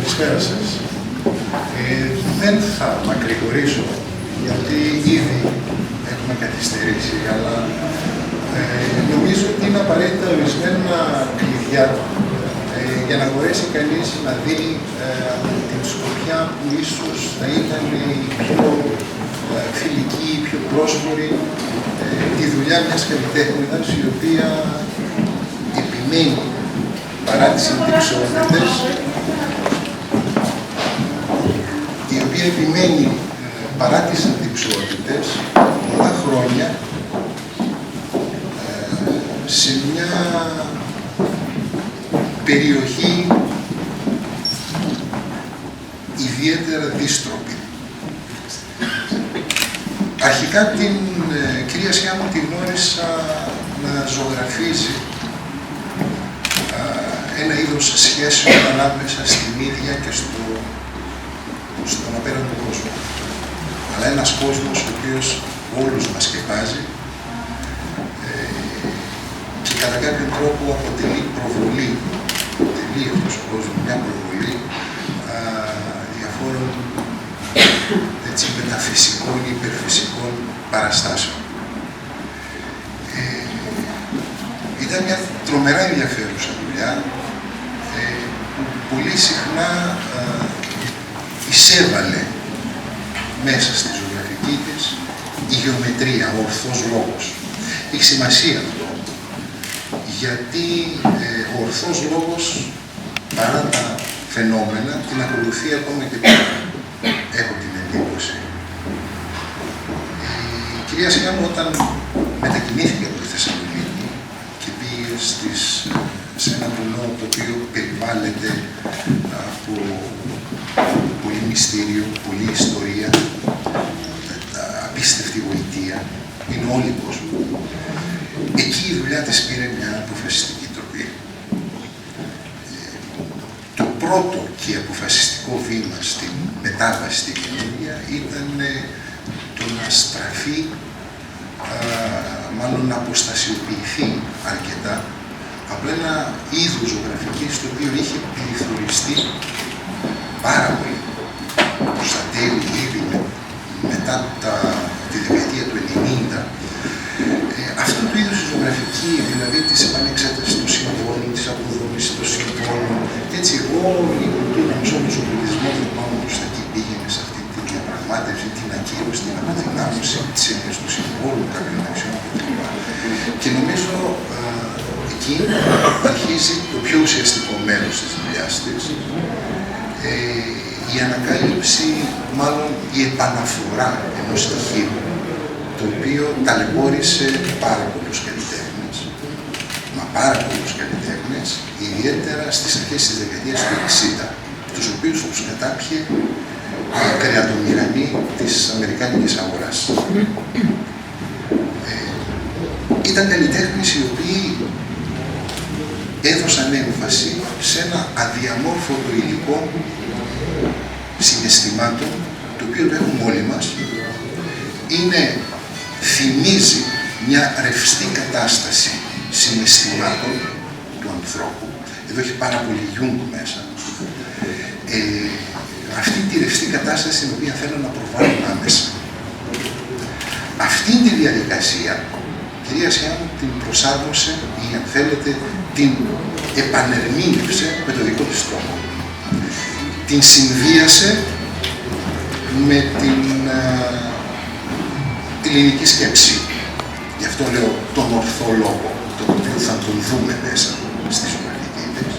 Καλησπέρα σας. Δεν θα μακρηγορήσω, γιατί ήδη έχουμε καθυστερήσει, αλλά νομίζω ότι είναι απαραίτητα ορισμένα κλειδιά για να μπορέσει κανείς να δει από την σκοπιά που ίσως θα ήταν η πιο φιλική, η πιο πρόσφορη, τη δουλειά μιας καλλιτέχνηδας, η οποία επιμένει παρά τις αντιξιότητες, πολλά χρόνια σε μια περιοχή ιδιαίτερα δύστροπη. Αρχικά την κυρία Σιάμου τη γνώρισα να ζωγραφίζει ένα είδος σχέσεων ανάμεσα στην ίδια και στον απέραντο κόσμο. Αλλά ένας κόσμος ο οποίος όλους μας σκεπάζει και κατά κάποιον τρόπο αποτελεί προβολή, αποτελεί αυτός ο κόσμος μια προβολή διαφόρων μεταφυσικών ή υπερφυσικών παραστάσεων. Ήταν μια τρομερά ενδιαφέρουσα δουλειά που πολύ συχνά εισέβαλε μέσα στη ζωγραφική της η γεωμετρία, ο ορθός λόγος. Έχει σημασία αυτό, γιατί ο ορθός λόγος, παρά τα φαινόμενα, την ακολουθεί ακόμα και τώρα. Έχω την εντύπωση. Η κυρία Σιάμου, όταν μετακινήθηκε από τη Θεσσαλονίκη και πήγε σε ένα βουνό το οποίο περιβάλλεται από πολύ μυστήριο, πολλή ιστορία, απίστευτη γοητεία, είναι όλοι οι κόσμοι. Εκεί η δουλειά της πήρε μια αποφασιστική τροπή. Το πρώτο και αποφασιστικό βήμα στην μετάβαση στη καινούργια ήταν το να στραφεί, μάλλον να αποστασιοποιηθεί αρκετά από ένα είδος ζωγραφικής το οποίο είχε πληθωριστεί πάρα πολύ. Προς τα τέλη, ήδη μετά τη δεκαετία του 90, αυτού του είδους η ζωγραφική, δηλαδή της επανεξέτασης των συμβόλων, της αποδόμησης των συμβόλων, έτσι όλη η κουλτούρα μας, όλος ο πολιτισμός δεν πάνω προς τα εκεί πήγαινε σε αυτή τη διαπραγμάτευση, την ακύρωση, την αποδυνάμωση της έννοιας του συμβόλου, κάποιων αξιών κλπ. Και νομίζω εκεί αρχίζει το πιο ουσιαστικό μέρος της δουλειάς της, η ανακάλυψη, μάλλον η επαναφορά ενός στοιχείου, το οποίο ταλαιπώρησε πάρα πολλούς καλλιτέχνες, ιδιαίτερα στις αρχές της δεκαετίας του 60, τους οποίους τους κατάπιε η κρεατομηχανή της αμερικάνικης αγοράς. Ήταν καλλιτέχνες οι οποίοι έδωσαν έμφαση σε ένα αδιαμόρφωτο υλικό συναισθημάτων, το οποίο το έχουμε όλοι μας, θυμίζει μια ρευστή κατάσταση συναισθημάτων του ανθρώπου. Εδώ έχει πάρα πολύ Γιούγκ μέσα. Αυτή τη ρευστή κατάσταση την οποία θέλω να προβάλλω άμεσα. Αυτή τη διαδικασία η κυρία Σιάμου την προσάρμοσε ή, αν θέλετε, την επανερμήνευσε με το δικό της τρόπο. Την συνδύασε με την ελληνική σκέψη. Γι' αυτό λέω τον ορθό λόγο, τον οποίο θα τον δούμε μέσα στη ζωγραφική της.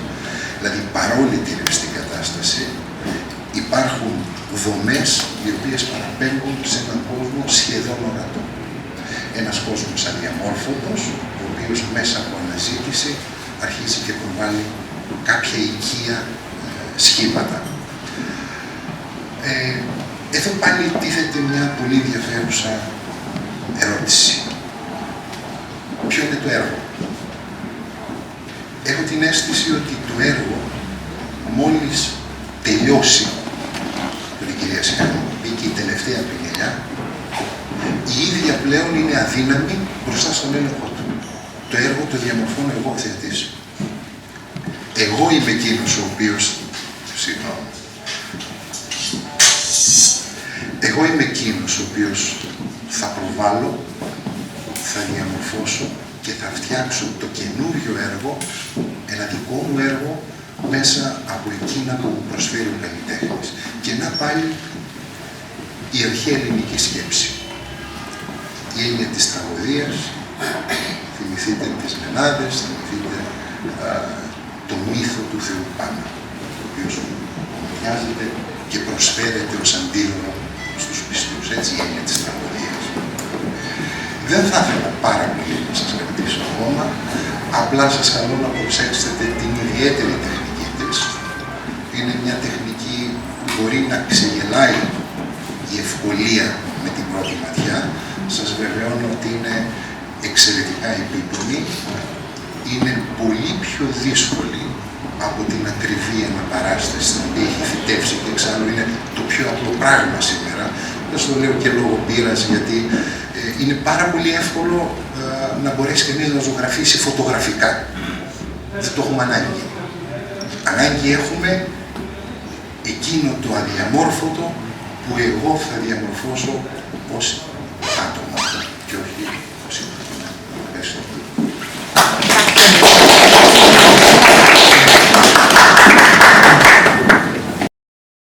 Δηλαδή, παρόλη τη ρευστή κατάσταση, υπάρχουν δομές οι οποίες παραπέμπουν σε έναν κόσμο σχεδόν ορατό. Ένας κόσμος αδιαμόρφωτος, ο οποίος μέσα από αναζήτηση αρχίζει και προβάλλει κάποια οικεία σχήματα. Εδώ πάλι τίθεται μια πολύ ενδιαφέρουσα ερώτηση. Ποιο είναι το έργο? Έχω την αίσθηση ότι το έργο, μόλις τελειώσει με την κυρία Σιάμου, μπήκε η τελευταία του γενιά, η ίδια πλέον είναι αδύναμη μπροστά στον έλεγχο του. Το έργο το διαμορφώνω εγώ, θεατής. Εγώ είμαι εκείνος ο οποίος, συγγνώμη, εγώ είμαι εκείνος ο οποίος θα προβάλλω, θα διαμορφώσω και θα φτιάξω το καινούριο έργο, ένα δικό μου έργο, μέσα από εκείνα που μου προσφέρει ο καλλιτέχνης. Και να πάλι η αρχαία ελληνική σκέψη. Η έννοια της τραγωδίας, θυμηθείτε τις Μενάδες, θυμηθείτε το μύθο του Θεού Πάνω, ο οποίος ομοιάζεται και προσφέρεται ως αντίδωρο στους πιστούς, έτσι η έννοια της τραγωδίας. Δεν θα ήθελα πάρα πολύ να σας κρατήσω ακόμα, απλά σας καλώ να προσέξετε την ιδιαίτερη τεχνική της. Είναι μια τεχνική που μπορεί να ξεγελάει η ευκολία με την πρώτη ματιά. Σας βεβαιώνω ότι είναι εξαιρετικά επίπονη, είναι πολύ πιο δύσκολη από την ακριβή αναπαράσταση στην οποία έχει φυτέψει και εξάλλου είναι το πιο απλό πράγμα σήμερα. Δεν στο λέω και λόγω πείρας, γιατί είναι πάρα πολύ εύκολο να μπορέσει κανείς να ζωγραφίσει φωτογραφικά. Δεν το έχουμε ανάγκη. Ανάγκη έχουμε εκείνο το αδιαμόρφωτο που εγώ θα διαμορφώσω ως